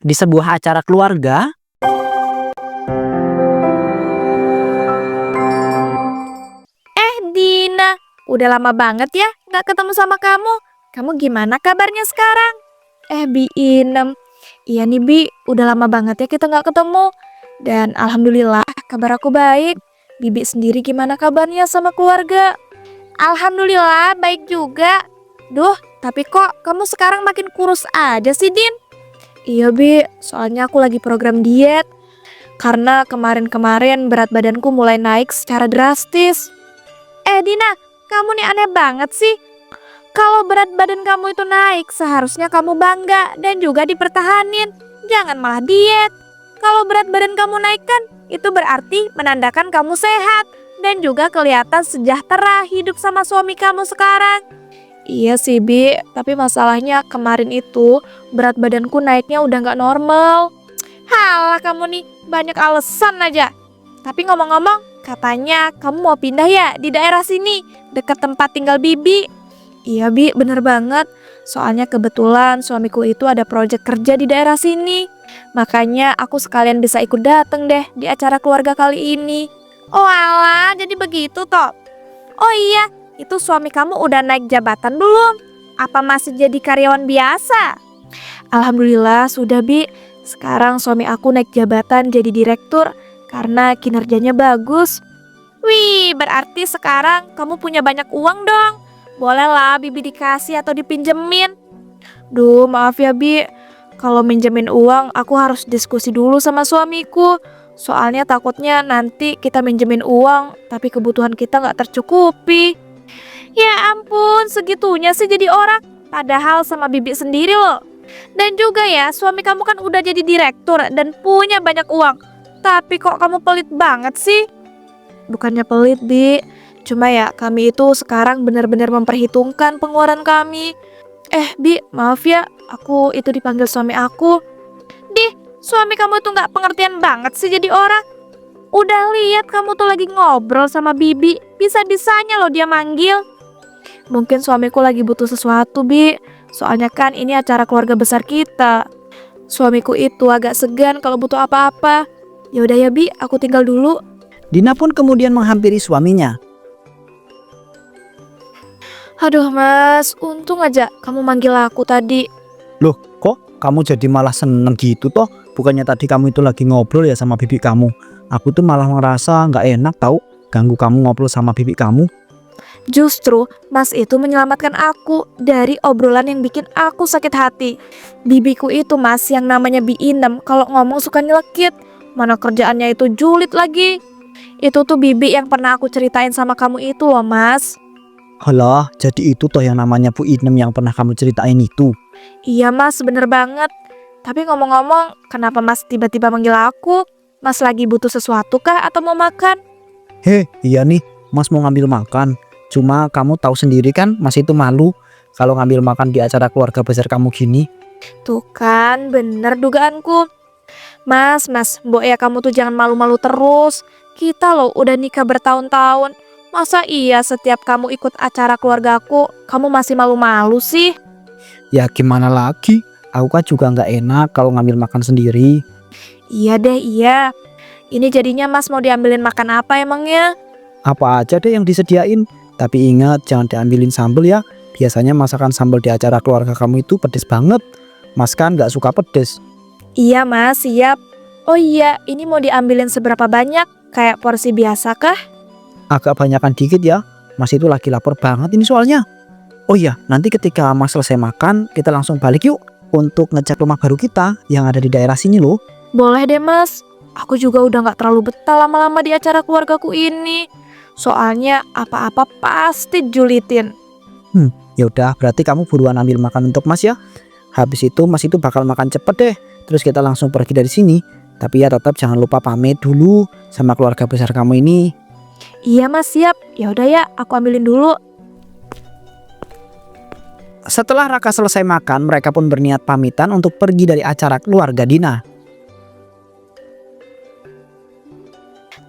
di sebuah acara keluarga? Dina, udah lama banget ya nggak ketemu sama kamu. Kamu gimana kabarnya sekarang? Bi Inem, iya nih Bi, udah lama banget ya kita nggak ketemu. Dan alhamdulillah kabar aku baik. Bibi sendiri gimana kabarnya sama keluarga? Alhamdulillah baik juga. Duh, tapi kok kamu sekarang makin kurus aja sih, Din? Iya Bi, soalnya aku lagi program diet. Karena kemarin-kemarin berat badanku mulai naik secara drastis. Dina, kamu nih aneh banget sih. Kalau berat badan kamu itu naik, seharusnya kamu bangga dan juga dipertahanin. Jangan malah diet. Kalau berat badan kamu naik kan, itu berarti menandakan kamu sehat. Dan juga kelihatan sejahtera hidup sama suami kamu sekarang. Iya sih Bi, tapi masalahnya kemarin itu berat badanku naiknya udah gak normal. Halah kamu nih, banyak alasan aja. Tapi ngomong-ngomong, katanya kamu mau pindah ya di daerah sini, dekat tempat tinggal Bibi. Iya Bi, bener banget. Soalnya kebetulan suamiku itu ada proyek kerja di daerah sini. Makanya aku sekalian bisa ikut dateng deh di acara keluarga kali ini. Oh alah, jadi begitu toh. Oh iya, itu suami kamu udah naik jabatan belum? Apa masih jadi karyawan biasa? Alhamdulillah sudah Bi. Sekarang suami aku naik jabatan jadi direktur karena kinerjanya bagus. Wih, berarti sekarang kamu punya banyak uang dong. Bolehlah Bibi dikasih atau dipinjemin. Duh, maaf ya Bi. Kalau minjemin uang aku harus diskusi dulu sama suamiku. Soalnya takutnya nanti kita minjemin uang tapi kebutuhan kita gak tercukupi. Ya ampun, segitunya sih jadi orang. Padahal sama Bibi sendiri loh. Dan juga ya, suami kamu kan udah jadi direktur dan punya banyak uang. Tapi kok kamu pelit banget sih? Bukannya pelit, Bi. Cuma ya, kami itu sekarang benar-benar memperhitungkan pengeluaran kami. Bi, maaf ya, aku itu dipanggil suami aku. Dih, suami kamu tuh gak pengertian banget sih jadi orang. Udah lihat kamu tuh lagi ngobrol sama Bibi, bisa-bisanya loh dia manggil. Mungkin suamiku lagi butuh sesuatu, Bi. Soalnya kan ini acara keluarga besar kita. Suamiku itu agak segan kalau butuh apa-apa. Yaudah ya Bi, aku tinggal dulu. Dina pun kemudian menghampiri suaminya. Aduh Mas, untung aja kamu manggil aku tadi. Loh, kok kamu jadi malah seneng gitu toh? Bukannya tadi kamu itu lagi ngobrol ya sama bibi kamu. Aku tuh malah ngerasa gak enak tahu ganggu kamu ngobrol sama bibi kamu. Justru Mas itu menyelamatkan aku dari obrolan yang bikin aku sakit hati. Bibiku itu Mas yang namanya Bi Inem, kalau ngomong suka nyelekit. Mana kerjaannya itu julid lagi. Itu tuh Bibi yang pernah aku ceritain sama kamu itu loh Mas. Halah, jadi itu toh yang namanya Bu Inem yang pernah kamu ceritain itu. Iya Mas, bener banget. Tapi ngomong-ngomong, kenapa Mas tiba-tiba manggil aku? Mas lagi butuh sesuatu kah atau mau makan? Iya nih, Mas mau ngambil makan. Cuma kamu tahu sendiri kan, Mas itu malu kalau ngambil makan di acara keluarga besar kamu gini. Tuh kan, bener dugaanku. Mas, mbok ya kamu tuh jangan malu-malu terus. Kita loh udah nikah bertahun-tahun. Masa iya setiap kamu ikut acara keluargaku, kamu masih malu-malu sih? Ya gimana lagi, aku kan juga nggak enak kalau ngambil makan sendiri. Iya deh, iya. Ini jadinya Mas mau diambilin makan apa emangnya? Apa aja deh yang disediain. Tapi ingat jangan diambilin sambal ya. Biasanya masakan sambal di acara keluarga kamu itu pedes banget. Mas kan nggak suka pedes. Iya Mas, siap. Oh iya, ini mau diambilin seberapa banyak? Kayak porsi biasa kah? Agak banyakan dikit ya. Mas itu lagi lapar banget ini soalnya. Oh iya, nanti ketika Mas selesai makan, kita langsung balik yuk untuk ngecek rumah baru kita yang ada di daerah sini loh. Boleh deh Mas. Aku juga udah gak terlalu betah lama-lama di acara keluargaku ini. Soalnya apa-apa pasti julitin. Ya udah, berarti kamu buruan ambil makan untuk Mas ya. Habis itu Mas itu bakal makan cepet deh. Terus kita langsung pergi dari sini. Tapi ya tetap jangan lupa pamit dulu sama keluarga besar kamu ini. Iya Mas, siap. Ya udah ya, aku ambilin dulu. Setelah Raka selesai makan, mereka pun berniat pamitan untuk pergi dari acara keluarga Dina.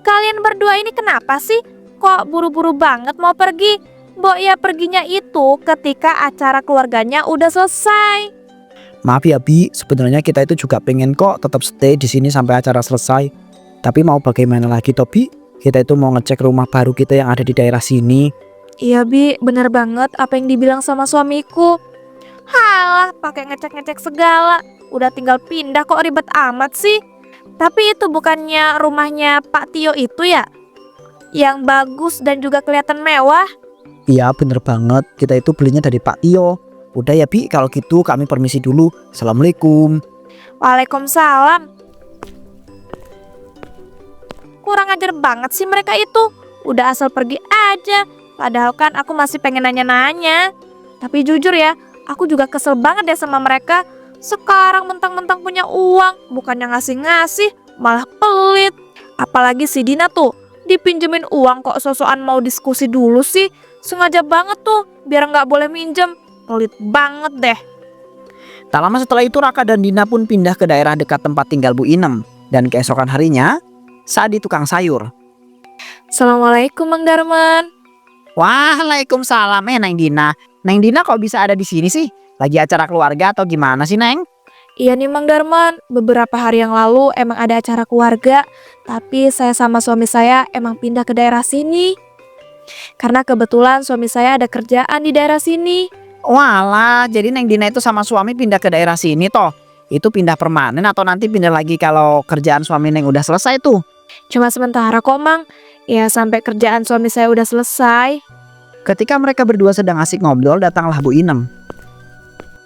Kalian berdua ini kenapa sih? Kok buru-buru banget mau pergi? Mbok ya perginya itu ketika acara keluarganya udah selesai. Maaf ya Bi, sebenarnya kita itu juga pengen kok tetap stay di sini sampai acara selesai. Tapi mau bagaimana lagi toh Bi? Kita itu mau ngecek rumah baru kita yang ada di daerah sini. Iya Bi, bener banget apa yang dibilang sama suamiku. Halah, pakai ngecek-ngecek segala. Udah tinggal pindah kok ribet amat sih. Tapi itu bukannya rumahnya Pak Tio itu ya? Yang bagus dan juga kelihatan mewah. Iya bener banget, kita itu belinya dari Pak Tio. Udah ya Bi, kalau gitu kami permisi dulu. Assalamualaikum. Waalaikumsalam. Kurang ajar banget sih mereka itu. Udah asal pergi aja. Padahal kan aku masih pengen nanya-nanya. Tapi jujur ya, aku juga kesel banget deh sama mereka. Sekarang mentang-mentang punya uang, bukannya ngasih-ngasih, malah pelit. Apalagi si Dina tuh, dipinjemin uang kok sosokan mau diskusi dulu sih. Sengaja banget tuh, biar nggak boleh minjem. Pelit banget deh. Tak lama setelah itu Raka dan Dina pun pindah ke daerah dekat tempat tinggal Bu Inem. Dan keesokan harinya, saat di tukang sayur. Assalamualaikum Mang Darman. Waalaikumsalam Neng Dina. Neng Dina kok bisa ada di sini sih? Lagi acara keluarga atau gimana sih Neng? Iya nih Mang Darman, beberapa hari yang lalu emang ada acara keluarga. Tapi saya sama suami saya emang pindah ke daerah sini. Karena kebetulan suami saya ada kerjaan di daerah sini. Walah, jadi Neng Dina itu sama suami pindah ke daerah sini toh? Itu pindah permanen atau nanti pindah lagi kalau kerjaan suami Neng udah selesai tuh? Cuma sementara kok Mang. Ya sampai kerjaan suami saya udah selesai. Ketika mereka berdua sedang asik ngobrol, datanglah Bu Inem.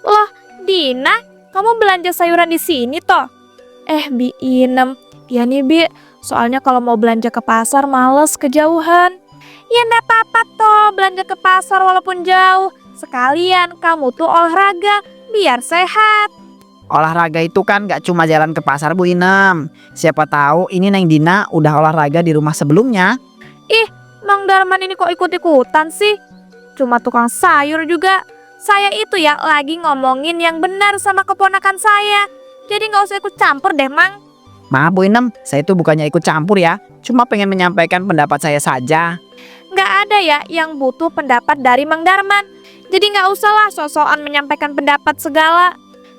Loh, Dina, kamu belanja sayuran di sini toh? Bi Inem. Ya nih Bi, soalnya kalau mau belanja ke pasar males kejauhan. Ya ndak apa-apa toh belanja ke pasar walaupun jauh. Sekalian kamu tuh olahraga biar sehat. Olahraga itu kan gak cuma jalan ke pasar Bu Inem. Siapa tahu ini Neng Dina udah olahraga di rumah sebelumnya. Ih, Mang Darman ini kok ikut-ikutan sih? Cuma tukang sayur juga. Saya itu ya lagi ngomongin yang benar sama keponakan saya. Jadi gak usah ikut campur deh Mang. Maaf Bu Inem, saya itu bukannya ikut campur ya. Cuma pengen menyampaikan pendapat saya saja. Gak ada ya yang butuh pendapat dari Mang Darman. Jadi gak usahlah sok-sokan menyampaikan pendapat segala.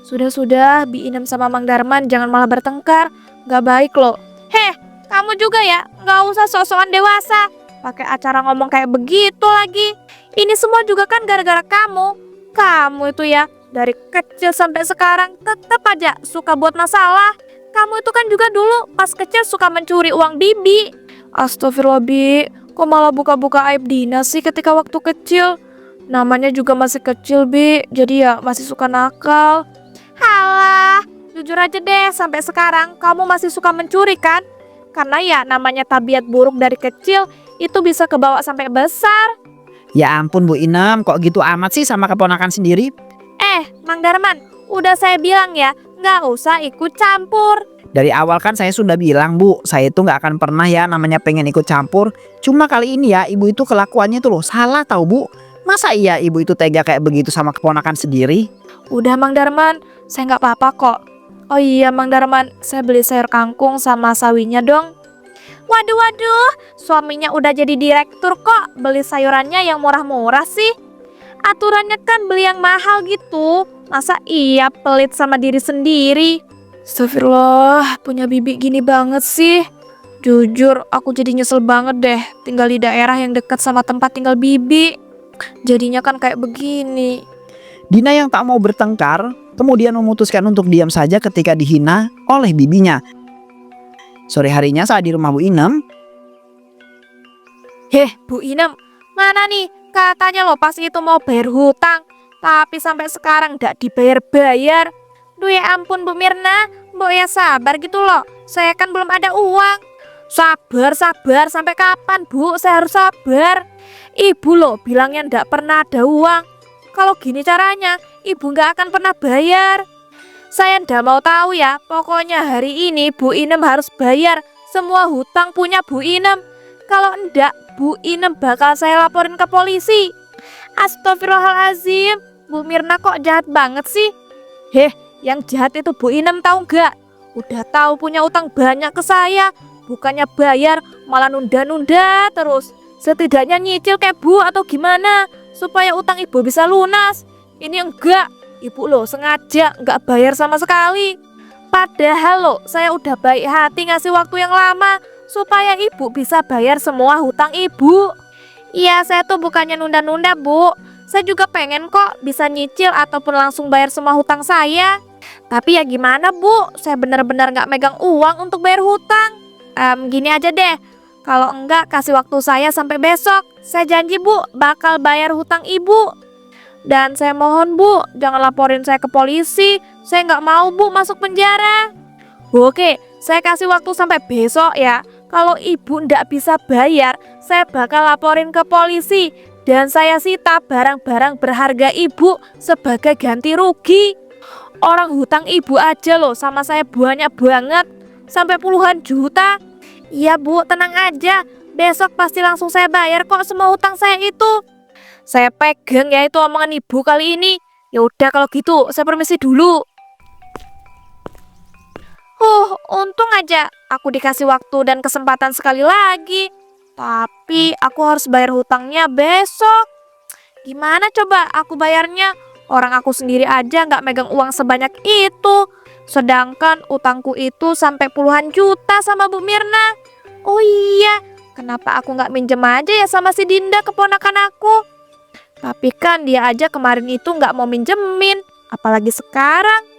Sudah-sudah, Bi Inem sama Mang Darman jangan malah bertengkar. Gak baik loh. Heh, kamu juga ya gak usah sok-sokan dewasa. Pakai acara ngomong kayak begitu lagi. Ini semua juga kan gara-gara kamu. Kamu itu ya dari kecil sampai sekarang tetap aja suka buat masalah. Kamu itu kan juga dulu pas kecil suka mencuri uang Bibi. Astagfirullah Bi, kok malah buka-buka aib Dina sih ketika waktu kecil? Namanya juga masih kecil Bi, jadi ya masih suka nakal. Halah, jujur aja deh sampai sekarang kamu masih suka mencuri kan? Karena ya namanya tabiat buruk dari kecil itu bisa kebawa sampai besar. Ya ampun Bu Inem, kok gitu amat sih sama keponakan sendiri? Mang Darman, udah saya bilang ya, gak usah ikut campur. Dari awal kan saya sudah bilang Bu, saya itu gak akan pernah ya namanya pengen ikut campur. Cuma kali ini ya ibu itu kelakuannya tuh loh salah tahu Bu. Masa iya ibu itu tega kayak begitu sama keponakan sendiri? Udah Mang Darman, saya gak apa-apa kok. Oh iya Mang Darman, saya beli sayur kangkung sama sawinya dong. Waduh, suaminya udah jadi direktur kok. Beli sayurannya yang murah-murah sih. Aturannya kan beli yang mahal gitu. Masa iya pelit sama diri sendiri? Astagfirullah, punya bibi gini banget sih. Jujur, aku jadi nyesel banget deh tinggal di daerah yang dekat sama tempat tinggal bibi. Jadinya kan kayak begini. Dina yang tak mau bertengkar, kemudian memutuskan untuk diam saja ketika dihina oleh bibinya. Sore harinya saat di rumah Bu Inem. Bu Inem, mana nih? Katanya lo pas itu mau bayar hutang, tapi sampai sekarang gak dibayar-bayar. Duh ya ampun Bu Mirna, Mbok ya sabar gitu loh. Saya kan belum ada uang. Sabar, sampai kapan Bu? Saya harus sabar. Ibu loh bilangnya ndak pernah ada uang. Kalau gini caranya, ibu nggak akan pernah bayar. Saya ndak mau tahu ya, pokoknya hari ini Bu Inem harus bayar semua hutang punya Bu Inem. Kalau ndak, Bu Inem bakal saya laporin ke polisi. Astagfirullahaladzim, Bu Mirna kok jahat banget sih? Yang jahat itu Bu Inem tahu nggak? Udah tahu punya utang banyak ke saya, bukannya bayar malah nunda-nunda terus. Setidaknya nyicil kayak Bu atau gimana supaya utang ibu bisa lunas. Ini enggak, Ibu loh sengaja nggak bayar sama sekali. Padahal loh saya udah baik hati ngasih waktu yang lama supaya ibu bisa bayar semua hutang ibu. Iya, saya tuh bukannya nunda-nunda, Bu. Saya juga pengen kok bisa nyicil ataupun langsung bayar semua hutang saya. Tapi ya gimana, Bu? Saya benar-benar nggak megang uang untuk bayar hutang. Gini aja deh. Kalau enggak, kasih waktu saya sampai besok. Saya janji, Bu, bakal bayar hutang ibu. Dan saya mohon, Bu, jangan laporin saya ke polisi. Saya nggak mau, Bu, masuk penjara. Oke, saya kasih waktu sampai besok ya. Kalau ibu ndak bisa bayar, saya bakal laporin ke polisi. Dan saya sita barang-barang berharga ibu sebagai ganti rugi. Orang hutang ibu aja loh sama saya banyak banget. Sampai puluhan juta. Iya, Bu, tenang aja. Besok pasti langsung saya bayar kok semua hutang saya itu. Saya pegang ya itu omongan ibu kali ini. Ya udah kalau gitu, saya permisi dulu. Untung aja aku dikasih waktu dan kesempatan sekali lagi. Tapi aku harus bayar hutangnya besok. Gimana coba aku bayarnya? Orang aku sendiri aja nggak megang uang sebanyak itu. Sedangkan utangku itu sampai puluhan juta sama Bu Mirna. Oh iya, kenapa aku nggak minjem aja ya sama si Dinda keponakan aku? Tapi kan dia aja kemarin itu nggak mau minjemin, apalagi sekarang.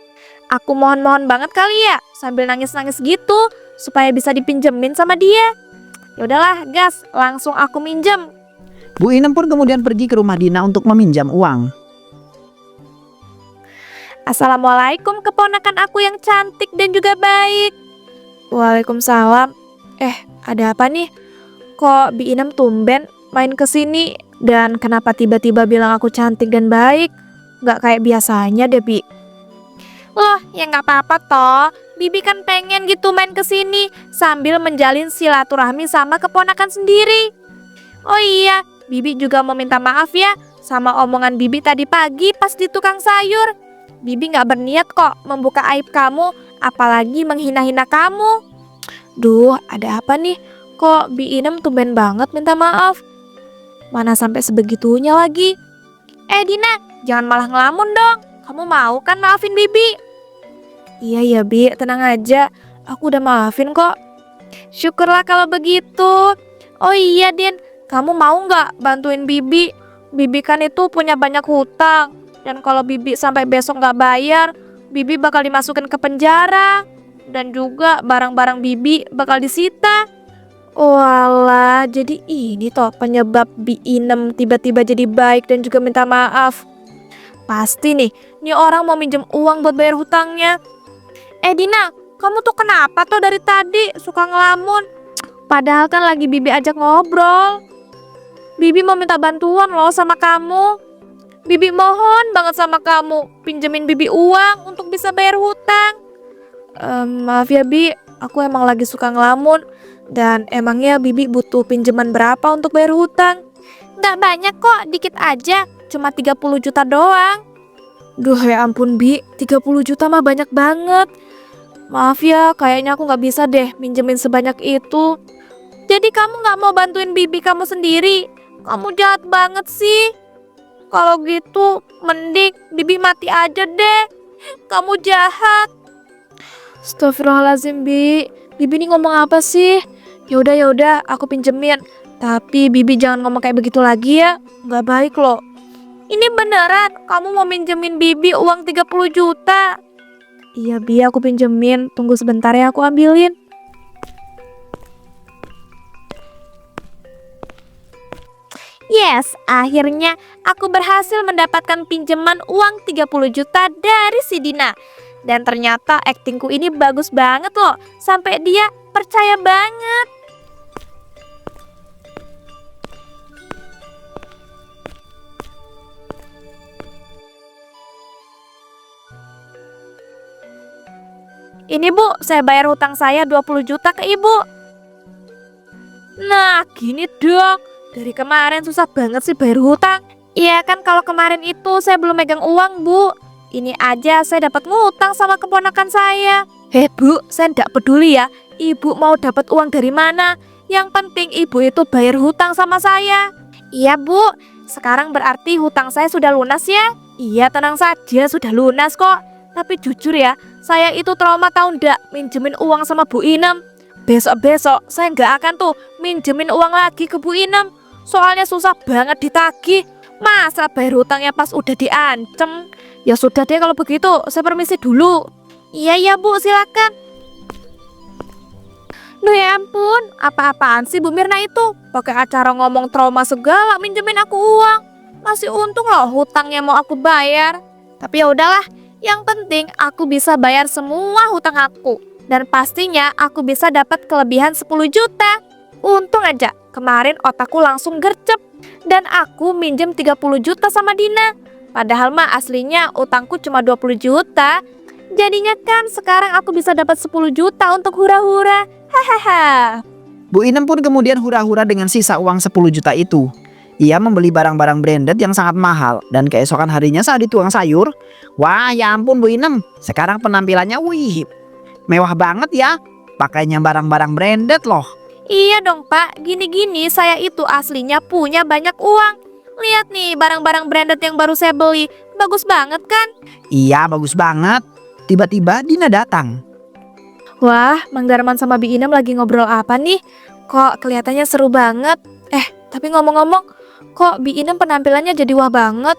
Aku mohon-mohon banget kali ya, sambil nangis-nangis gitu, supaya bisa dipinjemin sama dia. Ya udahlah, gas, langsung aku minjem. Bu Inem pun kemudian pergi ke rumah Dina untuk meminjam uang. Assalamualaikum keponakan aku yang cantik dan juga baik. Waalaikumsalam. Ada apa nih? Kok Bi Inem tumben main ke sini dan kenapa tiba-tiba bilang aku cantik dan baik? Gak kayak biasanya deh, Bi. Loh, ya nggak apa-apa toh. Bibi kan pengen gitu main ke sini sambil menjalin silaturahmi sama keponakan sendiri. Oh iya, Bibi juga mau minta maaf ya sama omongan Bibi tadi pagi pas di tukang sayur. Bibi nggak berniat kok membuka aib kamu, apalagi menghina-hina kamu. Duh, ada apa nih? Kok Bi Inem tumben banget minta maaf? Mana sampai sebegitunya lagi? Dina, jangan malah ngelamun dong. Kamu mau kan maafin Bibi? Iya ya Bi, tenang aja. Aku udah maafin kok. Syukurlah kalau begitu. Oh iya Din, kamu mau nggak bantuin Bibi? Bibi kan itu punya banyak hutang. Dan kalau Bibi sampai besok nggak bayar, Bibi bakal dimasukin ke penjara. Dan juga barang-barang Bibi bakal disita. Walah, jadi ini toh penyebab Bi Inem tiba-tiba jadi baik dan juga minta maaf. Pasti nih orang mau minjem uang buat bayar hutangnya. Dina, kamu tuh kenapa tuh dari tadi suka ngelamun? Padahal kan lagi Bibi ajak ngobrol. Bibi mau minta bantuan loh sama kamu. Bibi mohon banget sama kamu, pinjemin Bibi uang untuk bisa bayar hutang. Maaf ya Bi, aku emang lagi suka ngelamun. Dan emangnya Bibi butuh pinjaman berapa untuk bayar hutang? Nggak banyak kok, dikit aja. Cuma 30 juta doang. Duh ya ampun Bi, 30 juta mah banyak banget. Maaf ya, kayaknya aku nggak bisa deh minjemin sebanyak itu. Jadi kamu nggak mau bantuin Bibi kamu sendiri? Kamu jahat banget sih. Kalau gitu, mending Bibi mati aja deh. Kamu jahat. Astagfirullahaladzim Bi. Bibi ini ngomong apa sih? Yaudah, aku pinjemin. Tapi Bibi jangan ngomong kayak begitu lagi ya. Nggak baik loh. Ini beneran, kamu mau minjemin Bibi uang 30 juta? Iya Bi, aku pinjemin. Tunggu sebentar ya, aku ambilin. Yes, akhirnya aku berhasil mendapatkan pinjaman uang 30 juta dari si Dina. Dan ternyata aktingku ini bagus banget loh. Sampai dia percaya banget. Ini Bu, saya bayar hutang saya 20 juta ke Ibu. Nah, gini dong. Dari kemarin susah banget sih bayar hutang. Iya kan kalau kemarin itu saya belum megang uang Bu. Ini aja saya dapat ngutang sama keponakan saya. Bu, saya tidak peduli ya. Ibu mau dapat uang dari mana. Yang penting Ibu itu bayar hutang sama saya. Iya Bu, sekarang berarti hutang saya sudah lunas ya. Iya, tenang saja, sudah lunas kok. Tapi jujur ya, saya itu trauma tahu ndak minjemin uang sama Bu Inem. Besok-besok saya nggak akan tuh minjemin uang lagi ke Bu Inem. Soalnya susah banget ditagih. Masa bayar hutangnya pas udah diancem? Ya sudah deh kalau begitu, saya permisi dulu. Iya ya Bu, silakan. Duh ya ampun, apa-apaan sih Bu Mirna itu? Pakai acara ngomong trauma segala minjemin aku uang. Masih untung loh hutangnya mau aku bayar. Tapi ya udahlah, yang penting aku bisa bayar semua hutang aku. Dan pastinya aku bisa dapat kelebihan 10 juta. Untung aja, kemarin otakku langsung gercep. Dan aku minjem 30 juta sama Dina. Padahal mah aslinya utangku cuma 20 juta. Jadinya kan sekarang aku bisa dapat 10 juta untuk hura-hura. Hahaha. Bu Inem pun kemudian hura-hura dengan sisa uang 10 juta itu. Ia membeli barang-barang branded yang sangat mahal dan keesokan harinya saat dituang sayur, wah ya ampun Bu Inem, sekarang penampilannya wih, mewah banget ya, pakainya barang-barang branded loh. Iya dong Pak, gini-gini saya itu aslinya punya banyak uang. Lihat nih barang-barang branded yang baru saya beli, bagus banget kan? Iya bagus banget. Tiba-tiba Dina datang. Wah, Mang Darman sama Bi Inem lagi ngobrol apa nih? Kok kelihatannya seru banget? Tapi ngomong-ngomong, kok Bi Inem penampilannya jadi wah banget?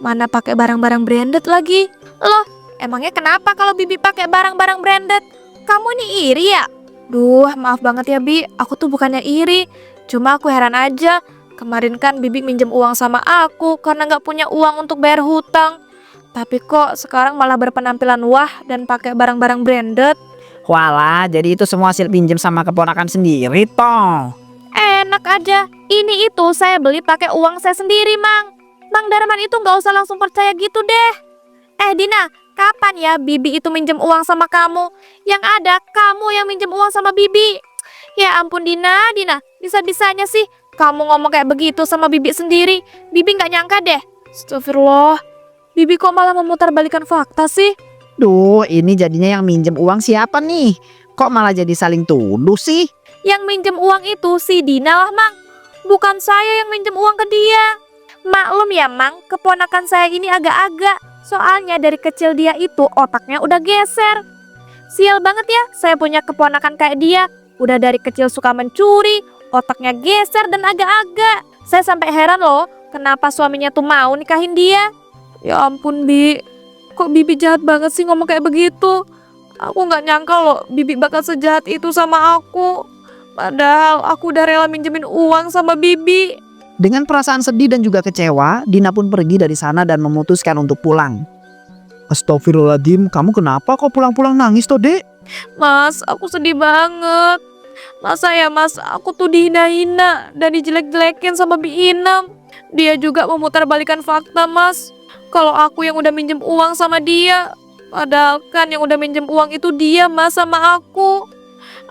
Mana pakai barang-barang branded lagi? Loh, emangnya kenapa kalau Bibi pakai barang-barang branded? Kamu nih iri ya? Duh, maaf banget ya Bi, aku tuh bukannya iri. Cuma aku heran aja. Kemarin kan Bibi minjem uang sama aku karena nggak punya uang untuk bayar hutang. Tapi kok sekarang malah berpenampilan wah dan pakai barang-barang branded? Walah, jadi itu semua hasil pinjam sama keponakan sendiri toh. Enak aja, ini itu saya beli pakai uang saya sendiri, Mang. Mang Darman itu nggak usah langsung percaya gitu deh. Dina, kapan ya Bibi itu minjem uang sama kamu? Yang ada kamu yang minjem uang sama Bibi. Ya ampun Dina, bisa-bisanya sih kamu ngomong kayak begitu sama Bibi sendiri. Bibi nggak nyangka deh. Astagfirullah, Bibi kok malah memutarbalikkan fakta sih? Duh, ini jadinya yang minjem uang siapa nih? Kok malah jadi saling tuduh sih? Yang minjem uang itu si Dina lah, Mang. Bukan saya yang minjem uang ke dia. Maklum ya, Mang, keponakan saya ini agak-agak. Soalnya dari kecil dia itu otaknya udah geser. Sial banget ya, saya punya keponakan kayak dia. Udah dari kecil suka mencuri, otaknya geser dan agak-agak. Saya sampai heran loh, kenapa suaminya tuh mau nikahin dia. Ya ampun, Bi. Kok Bibi jahat banget sih ngomong kayak begitu? Aku nggak nyangka loh Bibi bakal sejahat itu sama aku. Padahal aku udah rela minjemin uang sama Bibi. Dengan perasaan sedih dan juga kecewa, Dina pun pergi dari sana dan memutuskan untuk pulang. Astagfirullahaladzim, kamu kenapa kok pulang-pulang nangis toh dek? Mas, aku sedih banget. Masa ya mas, aku tuh dihina-hina dan dijelek-jelekin sama Bi Inem. Dia juga memutarbalikkan fakta mas. Kalau aku yang udah minjem uang sama dia. Padahal kan yang udah minjem uang itu dia mas sama aku.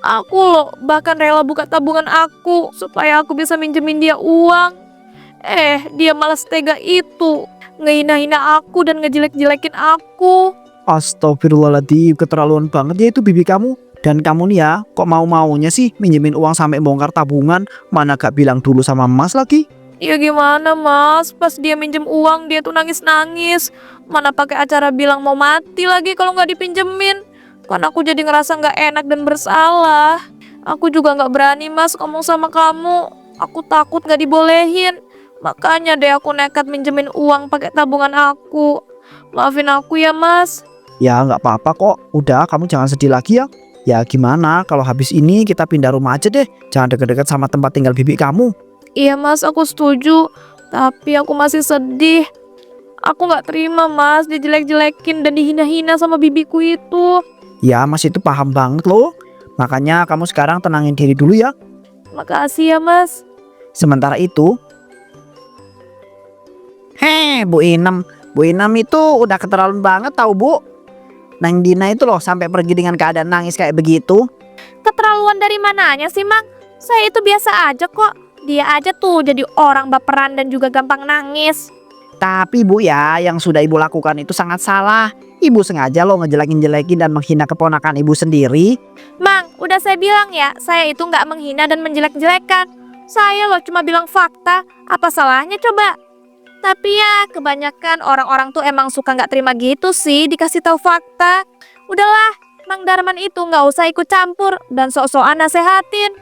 Aku loh bahkan rela buka tabungan aku supaya aku bisa minjemin dia uang. Dia malah setega itu. Ngehina-hina aku dan ngejelek-jelekin aku. Astagfirullahaladzim, keterlaluan banget ya itu bibi kamu. Dan kamu nih ya, kok mau-maunya sih minjemin uang sampai bongkar tabungan? Mana gak bilang dulu sama mas lagi? Ya gimana mas, pas dia minjem uang dia tuh nangis-nangis. Mana pakai acara bilang mau mati lagi kalau nggak dipinjemin. Kan aku jadi ngerasa nggak enak dan bersalah. Aku juga nggak berani mas ngomong sama kamu. Aku takut nggak dibolehin. Makanya deh aku nekat minjemin uang pakai tabungan aku. Maafin aku ya mas. Ya nggak apa-apa kok, udah kamu jangan sedih lagi ya. Ya gimana kalau habis ini kita pindah rumah aja deh. Jangan deket-deket sama tempat tinggal bibi kamu. Iya mas, aku setuju. Tapi aku masih sedih. Aku gak terima mas dijelek-jelekin dan dihina-hina sama bibiku itu. Ya mas itu paham banget loh. Makanya kamu sekarang tenangin diri dulu ya. Makasih ya mas. Sementara itu, Bu Inem. Bu Inem itu udah keterlaluan banget tahu bu. Neng Dina itu loh sampai pergi dengan keadaan nangis kayak begitu. Keterlaluan dari mananya sih mang? Saya itu biasa aja kok. Dia aja tuh jadi orang baperan dan juga gampang nangis. Tapi bu ya, yang sudah ibu lakukan itu sangat salah. Ibu sengaja loh ngejelekin-jelekin dan menghina keponakan ibu sendiri. Mang, udah saya bilang ya, saya itu nggak menghina dan menjelek-jelekan. Saya loh cuma bilang fakta. Apa salahnya coba? Tapi ya kebanyakan orang-orang tuh emang suka nggak terima gitu sih dikasih tahu fakta. Udahlah, Mang Darman itu nggak usah ikut campur dan sok-sokan nasehatin.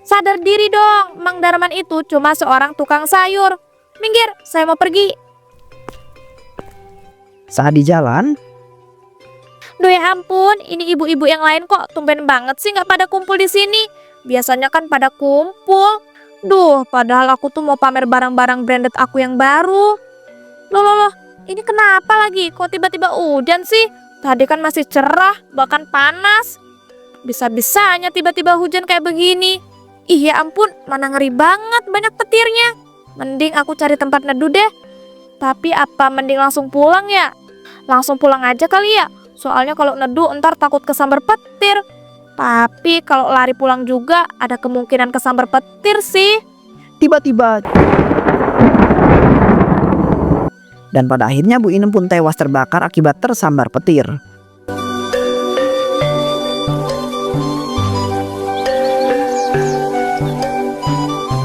Sadar diri dong, Mang Darman itu cuma seorang tukang sayur. Minggir, saya mau pergi. Saat di jalan, Duh ya ampun, ini ibu-ibu yang lain kok tumben banget sih nggak pada kumpul di sini. Biasanya kan pada kumpul. Duh, padahal aku tuh mau pamer barang-barang branded aku yang baru. Loh, ini kenapa lagi? Kok tiba-tiba hujan sih? Tadi kan masih cerah, bahkan panas. Bisa-bisanya tiba-tiba hujan kayak begini. Ih ya ampun, mana ngeri banget banyak petirnya. Mending aku cari tempat neduh deh. Tapi apa mending langsung pulang ya? Langsung pulang aja kali ya. Soalnya kalau neduh ntar takut kesambar petir. Tapi kalau lari pulang juga ada kemungkinan kesambar petir sih. tiba-tiba dan pada akhirnya Bu Inem pun tewas terbakar akibat tersambar petir.